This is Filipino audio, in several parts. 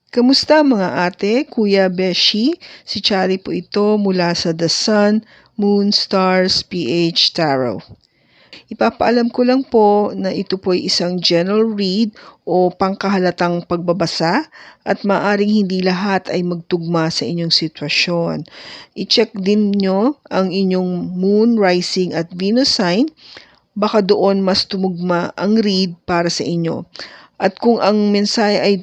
Kamusta mga ate, kuya, beshi? Si Chari po ito mula sa The Sun, Moon, Stars, PH Tarot. Ipapaalam ko lang po na ito po ay isang general read o pangkahalatang pagbabasa at maaring hindi lahat ay magtugma sa inyong sitwasyon. I-check din nyo ang inyong Moon, Rising at Venus sign. Baka doon mas tumugma ang read para sa inyo. At kung ang mensahe ay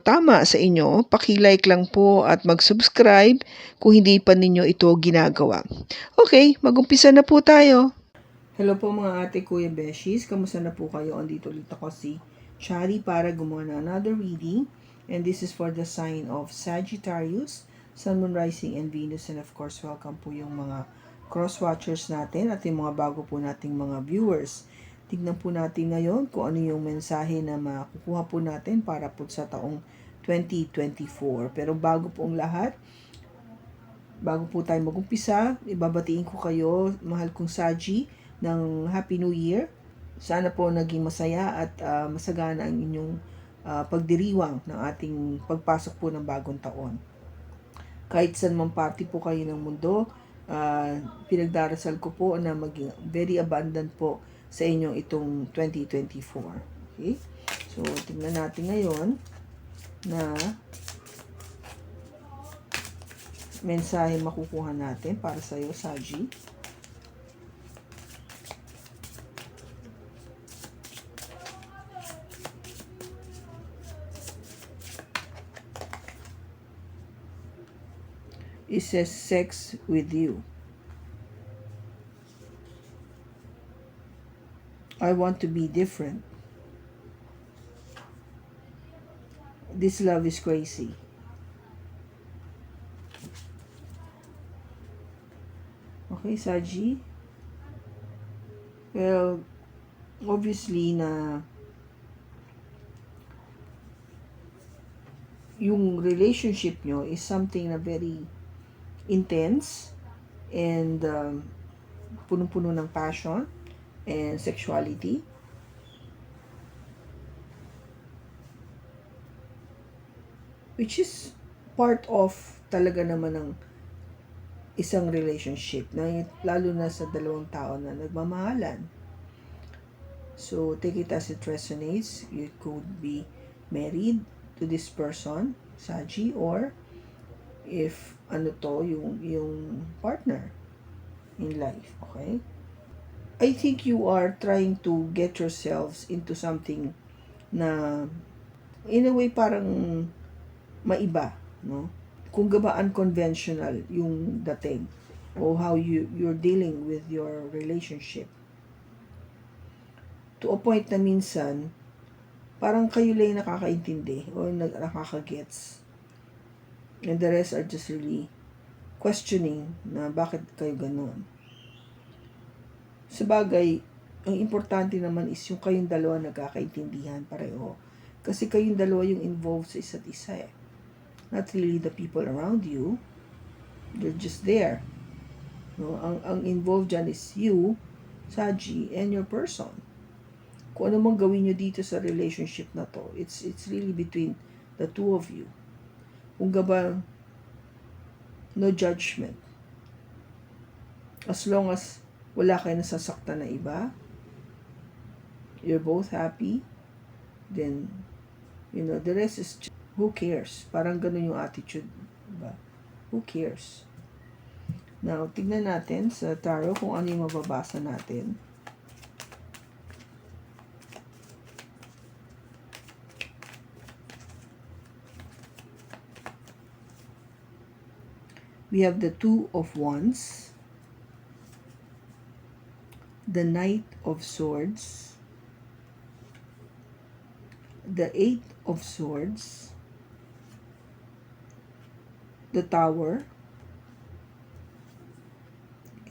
tama sa inyo, paki-like lang po at mag-subscribe kung hindi pa ninyo ito ginagawa. Okay, mag-umpisa na po tayo. Hello po mga ate, kuya, beshies. Kamusta na po kayo? Andito ulit ako si Chari para gumawa ng another reading. And this is for the sign of Sagittarius, Sun, Moon, Rising, and Venus. And of course, welcome po yung mga cross-watchers natin at yung mga bago po nating mga viewers. Tignan po natin ngayon kung ano yung mensahe na makukuha po natin para po sa taong 2024. Pero bago po ang lahat, bago po tayo mag-umpisa, ibabatiin ko kayo, mahal kong Saji, ng Happy New Year. Sana po naging masaya at masagana ang inyong pagdiriwang ng ating pagpasok po ng bagong taon. Kahit saan mang party po kayo ng mundo, pinagdarasal ko po na maging very abundant po sa inyong itong 2024. Okay? So, tingnan natin ngayon na mensahe makukuha natin para sa iyo, Saji. It says sex with you. I want to be different. This love is crazy. Okay, Saji. Well, obviously na yung relationship nyo is something na very intense and punong-puno ng passion and sexuality. Which is part of talaga naman ng isang relationship, na lalo na sa dalawang tao na nagmamahalan. So, take it as it resonates. You could be married to this person, Saji, or if ano to, yung partner in life, okay? I think you are trying to get yourselves into something na in a way parang maiba, no? Kung gaba unconventional yung dating o how you're dealing with your relationship. To a point na minsan, parang kayo lang nakakaintindi o nakakagets. And the rest are just really questioning na bakit kayo ganun. Sabagay, ang importante naman is yung kayong dalawa nagkakaintindihan pareho. Kasi kayong dalawa yung involved sa isa't isa eh. Not really the people around you. They're just there. No? Ang involved dyan is you, Saji, and your person. Kung ano mang gawin nyo dito sa relationship na to, it's really between the two of you. Kung gaba, no judgment. As long as wala kayo nasasaktan na iba, you're both happy, then, the rest is just, who cares? Parang ganun yung attitude. Diba? Who cares? Now, tignan natin sa tarot kung ano yung mababasa natin. We have the Two of Wands, the Knight of Swords, the Eight of Swords, the Tower,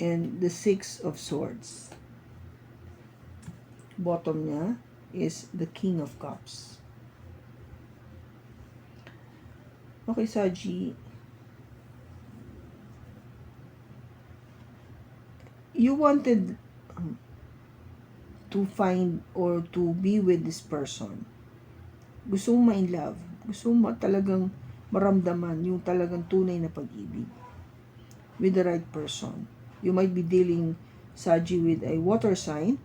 and the Six of Swords. Bottom niya is the King of Cups. Okay, Saji. You wanted to find or to be with this person. Gusto mong ma-in love. Gusto mo talagang maramdaman yung talagang tunay na pag-ibig with the right person. You might be dealing, Saji, with a water sign,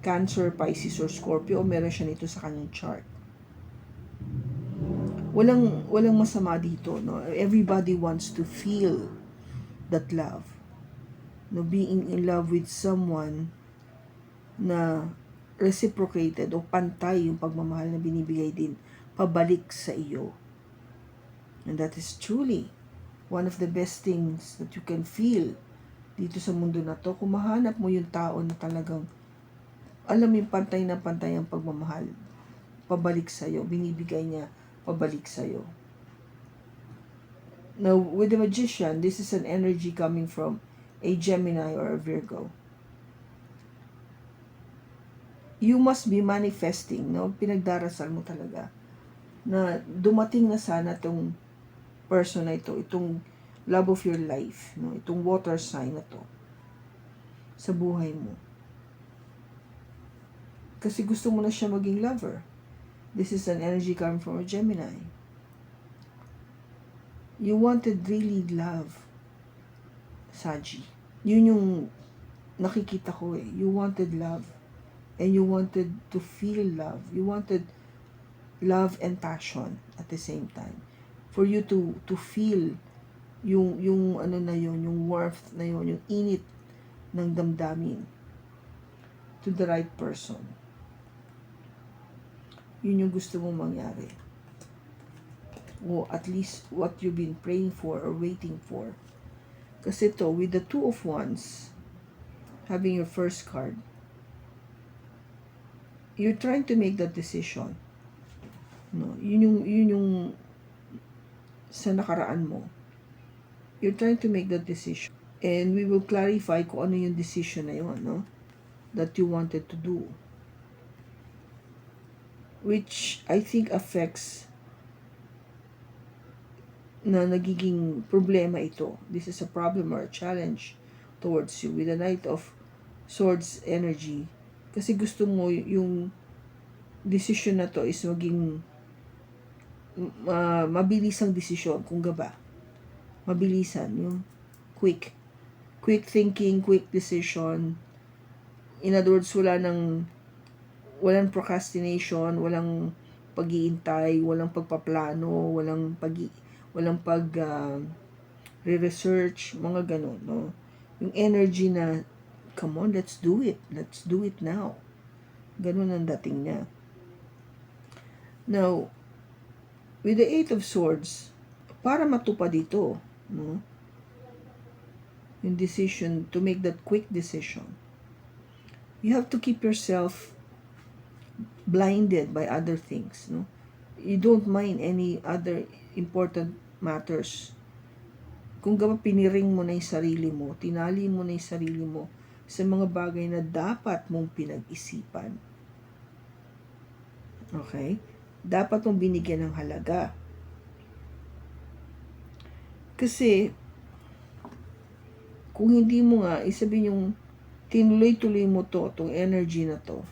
Cancer, Pisces, or Scorpio, o meron siya nito sa kanyang chart. Walang masama dito, no? Everybody wants to feel that love. No, being in love with someone na reciprocated o pantay yung pagmamahal na binibigay din pabalik sa iyo. And that is truly one of the best things that you can feel dito sa mundo na to. Kung mahanap mo yung tao na talagang alam mo yung pantay na pantay ang pagmamahal pabalik sa iyo, binibigay niya pabalik sa iyo. Now, with the Magician, this is an energy coming from a Gemini or a Virgo. You must be manifesting, no? Pinagdarasal mo talaga na dumating na sana itong person na ito, itong love of your life, no? Itong water sign na to sa buhay mo. Kasi gusto mo na siya maging lover. This is an energy coming from a Gemini. You wanted really love, Saji. Yun yung nakikita ko eh. You wanted love. And you wanted to feel love. You wanted love and passion at the same time. For you to feel yung ano na yun, yung warmth na yun, yung init ng damdamin to the right person. Yun yung gusto mong mangyari. O at least what you've been praying for or waiting for. Kasi to, with the Two of Wands, having your first card, you're trying to make that decision. No, yun yung sa nakaraan mo. You're trying to make that decision. And we will clarify kung ano yung decision na yun, no? That you wanted to do. Which I think affects na nagiging problema ito. This is a problem or a challenge towards you with the Knight of Swords energy. Kasi gusto mo yung decision na to is maging mabilisang desisyon, kung ba. Mabilisan, yung quick thinking, quick decision. In other words, walang procrastination, walang pag-iintay, walang pagpaplano, walang re-research, mga ganun, no? Yung energy na, come on, let's do it now. Ganun ang dating niya. Now, with the Eight of Swords, para matupad ito, no? Yung decision, to make that quick decision, you have to keep yourself blinded by other things, no? You don't mind any other important matters. Kung gaba piniring mo na yung sarili mo, tinali mo na yung sarili mo sa mga bagay na dapat mong pinag-isipan. Okay? Dapat mong binigyan ng halaga. Kasi, kung hindi mo nga, isabihin yung tinuloy-tuloy mo itong energy na to,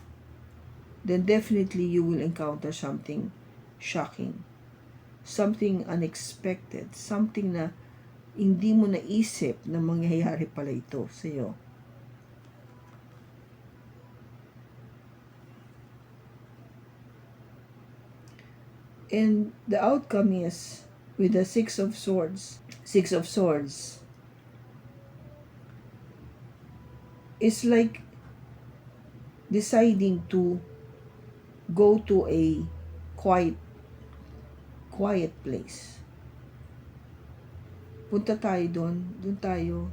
then definitely you will encounter something shocking. Something unexpected. Something na hindi mo naisip na mangyayari pala ito sa iyo. And the outcome is, with the Six of Swords is like deciding to go to a quiet place. Punta tayo doon tayo,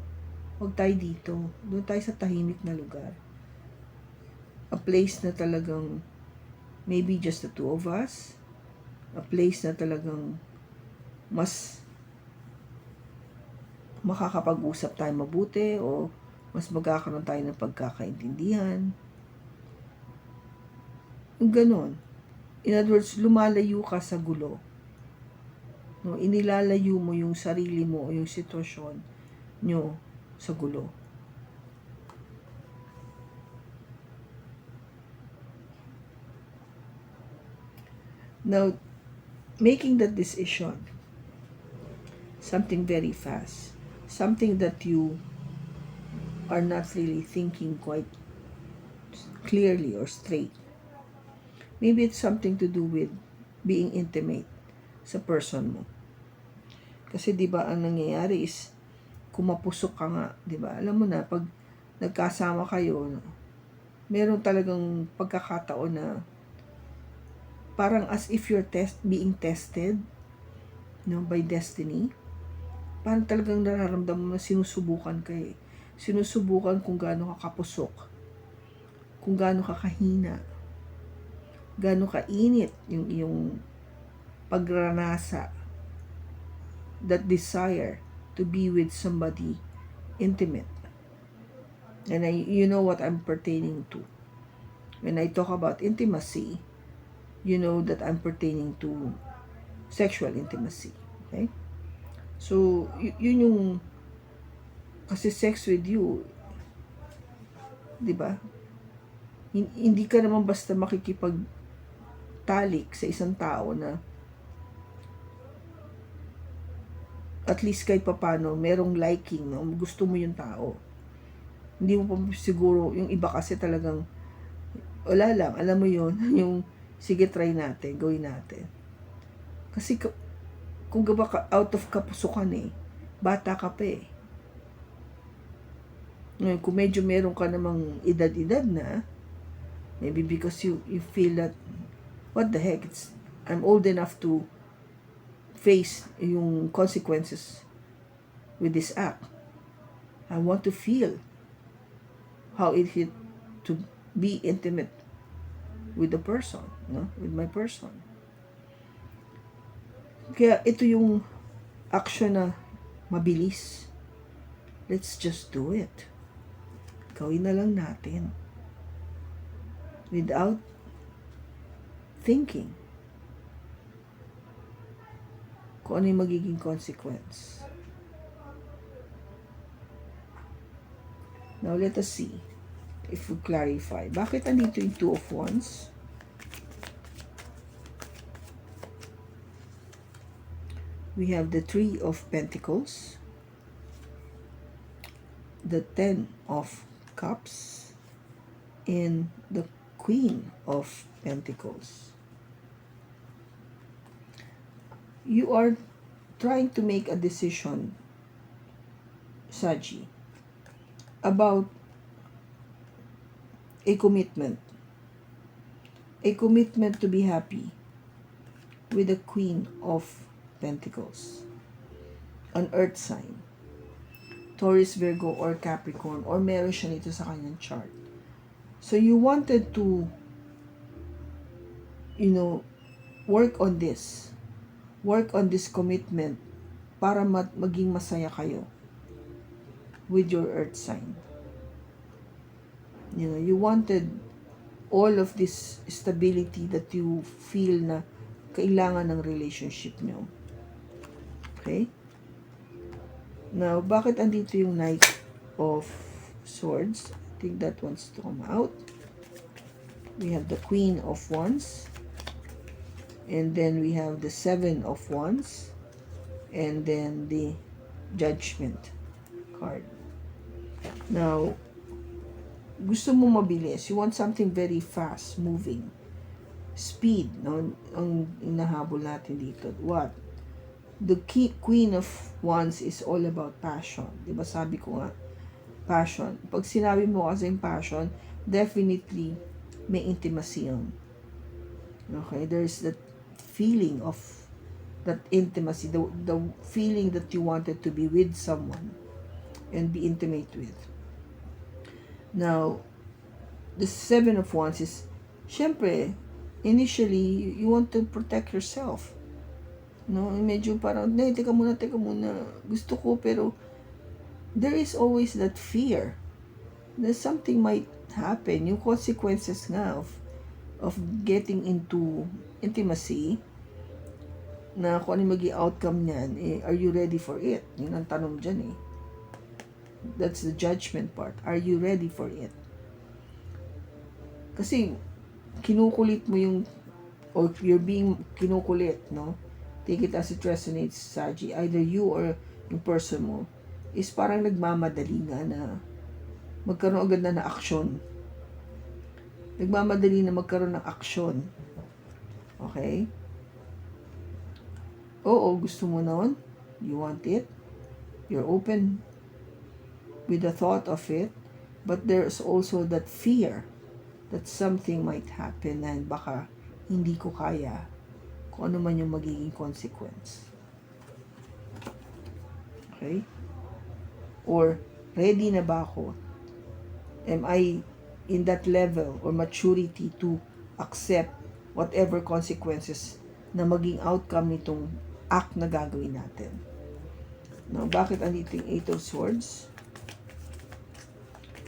huwag tayo dito, doon tayo sa tahimik na lugar. A place na talagang maybe just the two of us, a place na talagang mas makakapag-usap tayo mabuti o mas magkakaroon tayo ng pagkakaintindihan. Yung ganon. In other words, lumalayo ka sa gulo. No, inilalayo mo yung sarili mo o yung sitwasyon nyo sa gulo. Now, making that decision, something very fast, something that you are not really thinking quite clearly or straight. Maybe it's something to do with being intimate sa person mo. Kasi 'di ba ang nangyayari is kumapusok ka nga, 'di ba? Alam mo na pag nagkasama kayo, meron talagang pagkakataon na parang as if you're being tested, no, by destiny. Parang talagang nararamdaman mo na sinusubukan ka eh. Sinusubukan kung gaano ka kapusok, kung gaano ka kahina, gaano kainit yung iyong pagranasa, that desire to be with somebody intimate. And you know what I'm pertaining to. When I talk about intimacy, you know that I'm pertaining to sexual intimacy. Okay? So, yun yung, kasi sex with you, di ba? Hindi ka naman basta makikipagtalik sa isang tao na at least kahit papano, merong liking, no? Gusto mo yung tao. Hindi mo pa siguro, yung iba kasi talagang, wala lang, alam mo yun, yung, sige try natin, gawin natin. Kasi kung gawa ka, out of kapusukan eh, bata ka pa eh. Ngayon, kung medyo meron ka namang edad-edad na, maybe because you feel that, what the heck, I'm old enough to face yung consequences with this act. I want to feel how it hit to be intimate with the person, no? With my person. Kaya ito yung action na mabilis. Let's just do it. Gawin na lang natin. Without thinking kung ano yung magiging consequence. Now, let us see if we clarify. Bakit andito yung Two of Wands? We have the Three of Pentacles, the Ten of Cups, and the Queen of Pentacles. You are trying to make a decision, Saji, about a commitment to be happy with the Queen of Pentacles, an earth sign, Taurus, Virgo, or Capricorn, or meron siya nito sa kanyang chart. So you wanted to, work on this commitment para maging masaya kayo with your earth sign. You wanted all of this stability that you feel na kailangan ng relationship nyo. Okay? Now, bakit andito yung Knight of Swords? I think that wants to come out. We have the Queen of Wands. And then we have the Seven of Wands. And then the Judgment card. Now, gusto mo mabilis. You want something very fast moving. Speed, no? Ang inahabol natin dito. What? The Queen of Wands is all about passion. Diba sabi ko nga, passion. Pag sinabi mo kasi yung passion, definitely may intimacy yun. Okay? There's that feeling of that intimacy, the feeling that you wanted to be with someone and be intimate with. Now, the Seven of Wands is, syempre, initially, you want to protect yourself. No, medyo parang, teka muna, gusto ko, pero there is always that fear that something might happen. Yung consequences nga of getting into intimacy, na kung ano maging outcome niyan, are you ready for it? Yun ang tanong dyan eh. That's the judgment part. Are you ready for it? Kasi, kinukulit mo yung, or you're being kinukulit, no? take it as it resonates, Saji, either you or yung person mo, is parang nagmamadali nga na magkaroon agad na aksyon. Nagmamadali na magkaroon ng aksyon. Okay? Oo, gusto mo nun. You want it. You're open with the thought of it. But there's also that fear that something might happen and baka hindi ko kaya kung ano man yung magiging consequence. Okay? Or, ready na ba ako? Am I in that level or maturity to accept whatever consequences na maging outcome nitong act na gagawin natin? Now, bakit andito yung Eight of Swords?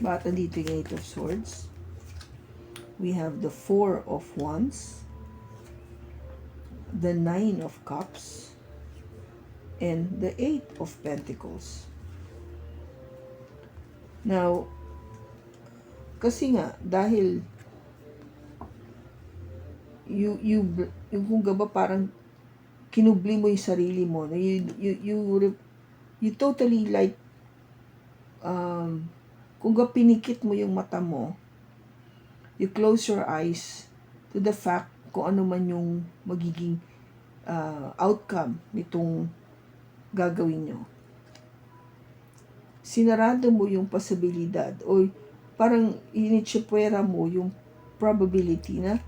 Bakit andito yung Eight of Swords? We have the Four of Wands, the Nine of Cups, and the Eight of Pentacles. Now, kasi nga, dahil yung kung ba parang kinubli mo yung sarili mo, you totally like, kung ga pinikit mo yung mata mo, you close your eyes to the fact kung ano man yung magiging outcome nitong gagawin nyo. Sinarado mo yung posibilidad o parang initsipwera mo yung probability na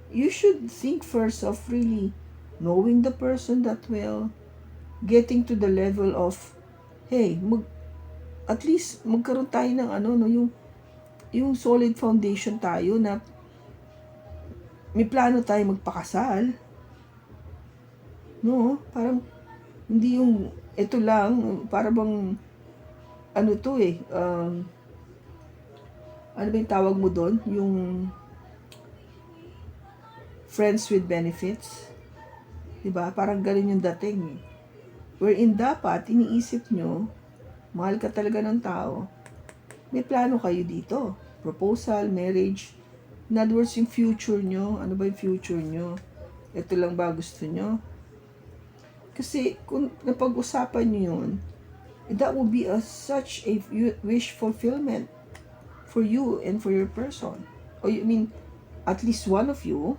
you should think first of really knowing the person that well, getting to the level of, hey, at least magkaroon tayo ng yung solid foundation tayo na may plano tayo magpakasal. No, parang hindi yung ito lang, para bang ano to ano ba yung tawag mo doon? Yung friends with benefits. Diba? Parang ganun yung dating. Wherein dapat, iniisip nyo, mahal ka talaga ng tao, may plano kayo dito. Proposal, marriage. In other words, yung future nyo. Ano ba yung future nyo? Ito lang ba gusto nyo? Kasi kung napag-usapan nyo yun, that would be such a wish fulfillment for you and for your person. Or I mean, at least one of you,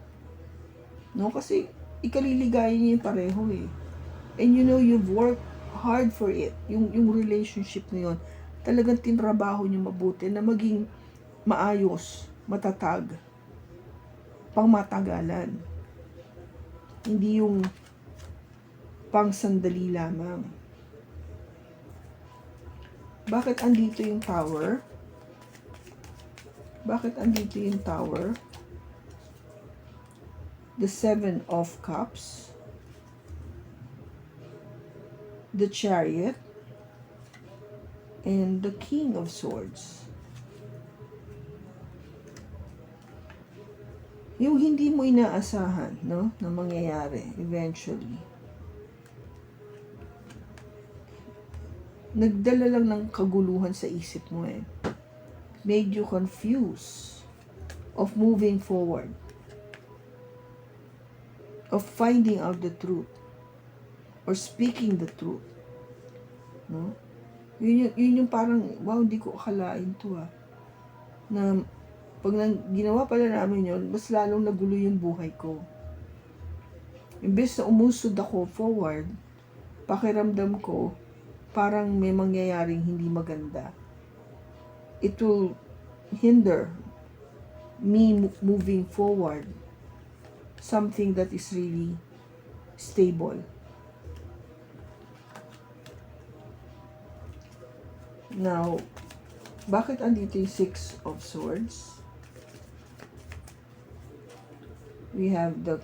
no? Kasi ikaliligaya niyo yung pareho eh. And you know, you've worked hard for it. Yung relationship na yun, talagang tinrabaho niyo mabuti na maging maayos, matatag, pangmatagalan. Hindi yung pang sandali lamang. Bakit andito yung Tower? Bakit andito yung Tower? The Seven of Cups, the Chariot, and the King of Swords. Yung hindi mo inaasahan, no, na mangyayari eventually. Nagdala lang ng kaguluhan sa isip mo eh. Made you confused of moving forward, of finding out the truth, or speaking the truth. No? Yun yung parang, wow, hindi ko akalain to na pag ginawa pala namin yun, mas lalong nagulo yung buhay ko. Imbes na umusod ako forward, pakiramdam ko, parang may mangyayaring hindi maganda. It will hinder me moving forward something that is really stable. Now, bakit andito yung Six of Swords? We have the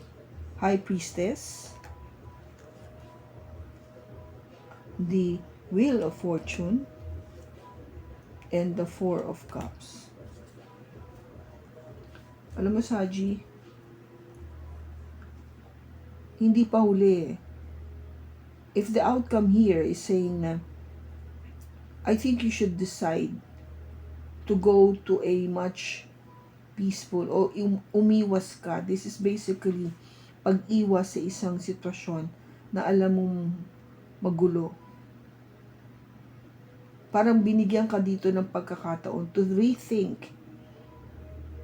High Priestess, the Wheel of Fortune, and the Four of Cups. Alam mo, Saji, hindi pa huli. If the outcome here is saying na, I think you should decide to go to a much peaceful, o umiwas ka. This is basically pag-iwas sa isang sitwasyon na alam mong magulo. Parang binigyan ka dito ng pagkakataon to rethink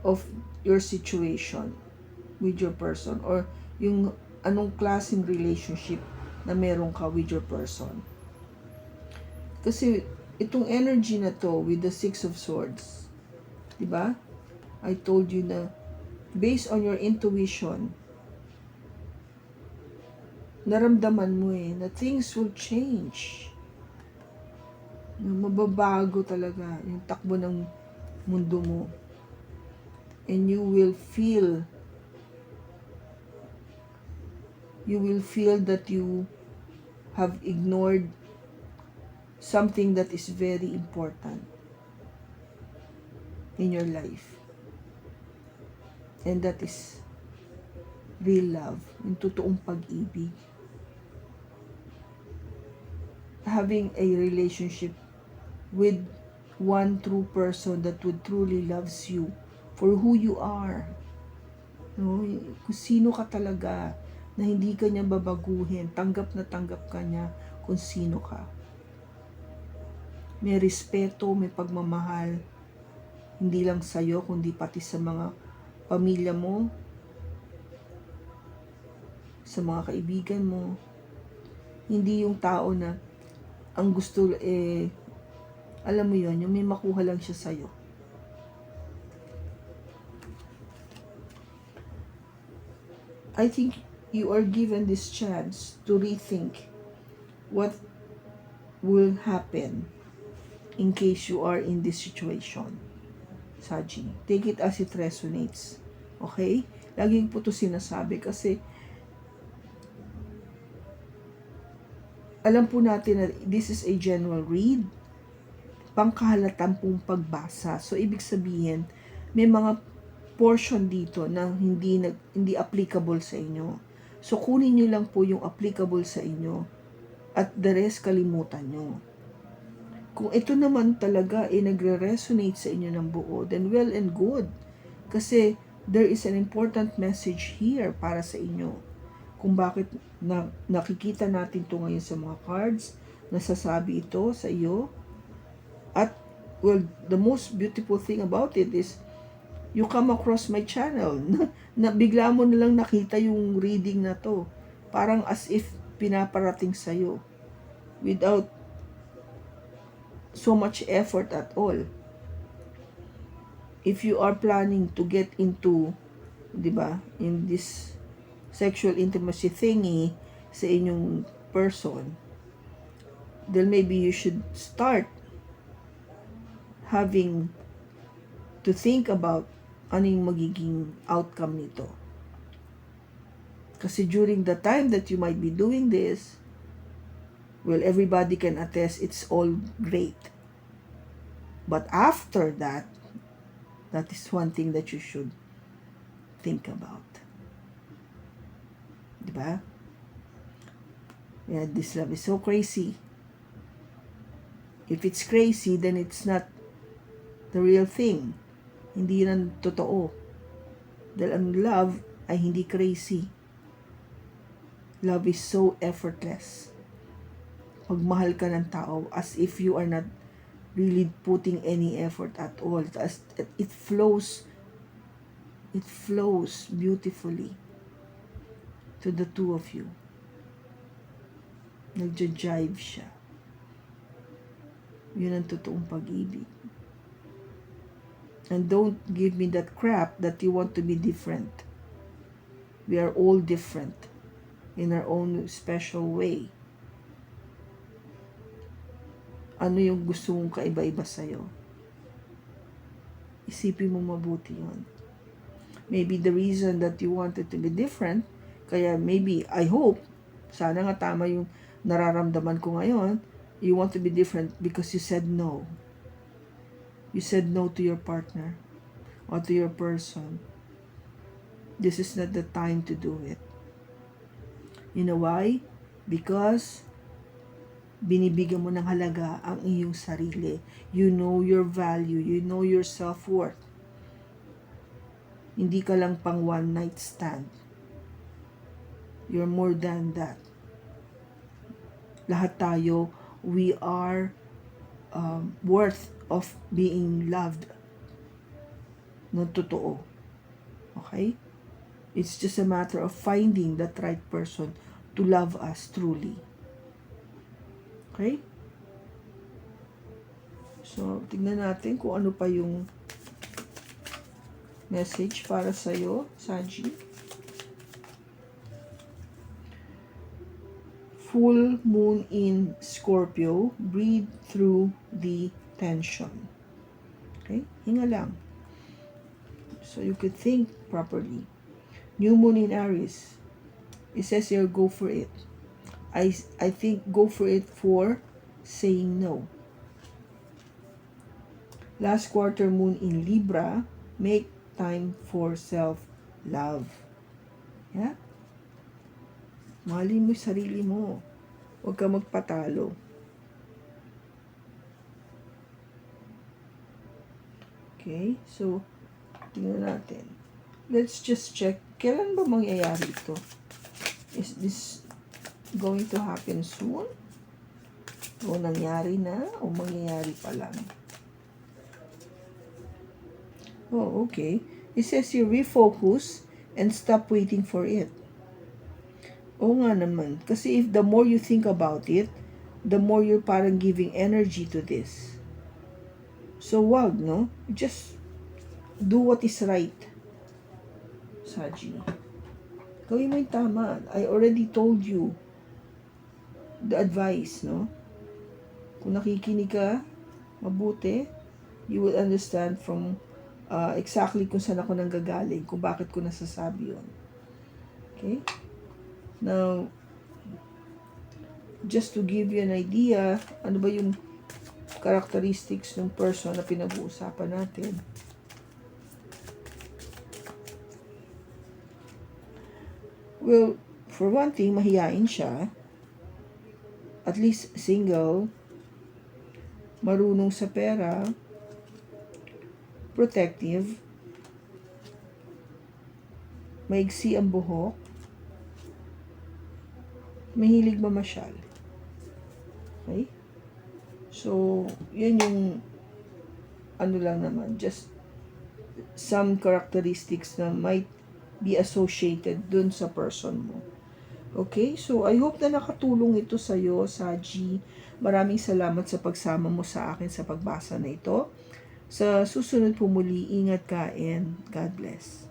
of your situation with your person, or yung anong klaseng relationship na meron ka with your person. Kasi itong energy na to with the Six of Swords, diba? I told you na based on your intuition, naramdaman mo na things will change. Mababago talaga yung takbo ng mundo mo. And you will feel that you have ignored something that is very important in your life. And that is real love, yung totoong pag-ibig. Having a relationship with one true person that would truly loves you for who you are. No? Kung sino ka talaga, na hindi ka niya babaguhin, tanggap na tanggap ka niya kung sino ka. May respeto, may pagmamahal, hindi lang sa'yo, kundi pati sa mga pamilya mo, sa mga kaibigan mo. Hindi yung tao na ang gusto, alam mo yon, yung may makuha lang siya sa'yo. I think you are given this chance to rethink what will happen in case you are in this situation. Saji, take it as it resonates. Okay? Laging po ito sinasabi kasi alam po natin na this is a general read, pangkahalatan pong pagbasa. So, ibig sabihin, may mga portion dito na hindi applicable sa inyo. So, kunin nyo lang po yung applicable sa inyo at the rest kalimutan nyo. Kung ito naman talaga nagre-resonate sa inyo ng buo, then well and good. Kasi there is an important message here para sa inyo. Kung bakit nakikita natin ito ngayon sa mga cards, nasasabi ito sa iyo. At well, the most beautiful thing about it is you come across my channel na bigla mo nalang nakita yung reading na to. Parang as if pinaparating sa iyo without so much effort at all. If you are planning to get into, diba, in this sexual intimacy thingy sa inyong person, then maybe you should start having to think about anong magiging outcome nito. Kasi during the time that you might be doing this, well, everybody can attest it's all great. But after that, that is one thing that you should think about. Diba? Yeah, this love is so crazy. If it's crazy, then it's not the real thing. Hindi yan totoo. Dahil ang love ay hindi crazy. Love is so effortless. Pagmahal ka ng tao as if you are not really putting any effort at all. It flows beautifully to the two of you. Nagja-jive siya. Yun ang totoong pag-ibig. And don't give me that crap that you want to be different. We are all different in our own special way. Ano yung gusto mong kaiba-iba sa'yo? Isipin mo mabuti yun. Maybe the reason that you wanted to be different, kaya maybe, I hope, sana nga tama yung nararamdaman ko ngayon, you want to be different because you said no. You said no to your partner or to your person. This is not the time to do it. You know why? Because binibigyan mo ng halaga ang iyong sarili. You know your value. You know your self-worth. Hindi ka lang pang one night stand. You're more than that. Lahat tayo, we are worth of being loved ng totoo. Okay? It's just a matter of finding that right person to love us truly. Okay? So, tignan natin kung ano pa yung message para sa'yo, Saji. Full moon in Scorpio, breathe through the tension. Okay? Hinga lang. So you could think properly. New moon in Aries. It says here, go for it. I think go for it for saying no. Last quarter moon in Libra, make time for self-love. Yeah? Mahalin mo yung sarili mo. Huwag ka magpatalo. Okay? So, tingnan natin. Let's just check. Kailan ba mangyayari ito? Is this going to happen soon? O nangyari na? O mangyayari pa lang? Oh, okay. It says you refocus and stop waiting for it. Oo nga naman. Kasi if the more you think about it, the more you're parang giving energy to this. So wag, no? Just do what is right. Saji. Gawin mo yung tama. I already told you the advice, no? Kung nakikinig ka, mabuti, you will understand from exactly kung saan ako nanggagaling, kung bakit ko nasasabi yun. Okay? Now, just to give you an idea, ano ba yung characteristics ng person na pinag-uusapan natin? Well, for one thing, mahiyain siya. At least single, marunong sa pera, protective, maigsi ang buhok, mahilig mamasyal. Okay? So, yun yung ano lang naman, just some characteristics na might be associated dun sa person mo. Okay? So, I hope na nakatulong ito sa'yo, Saji. Maraming salamat sa pagsama mo sa akin sa pagbasa na ito. Sa susunod po muli, ingat ka and God bless.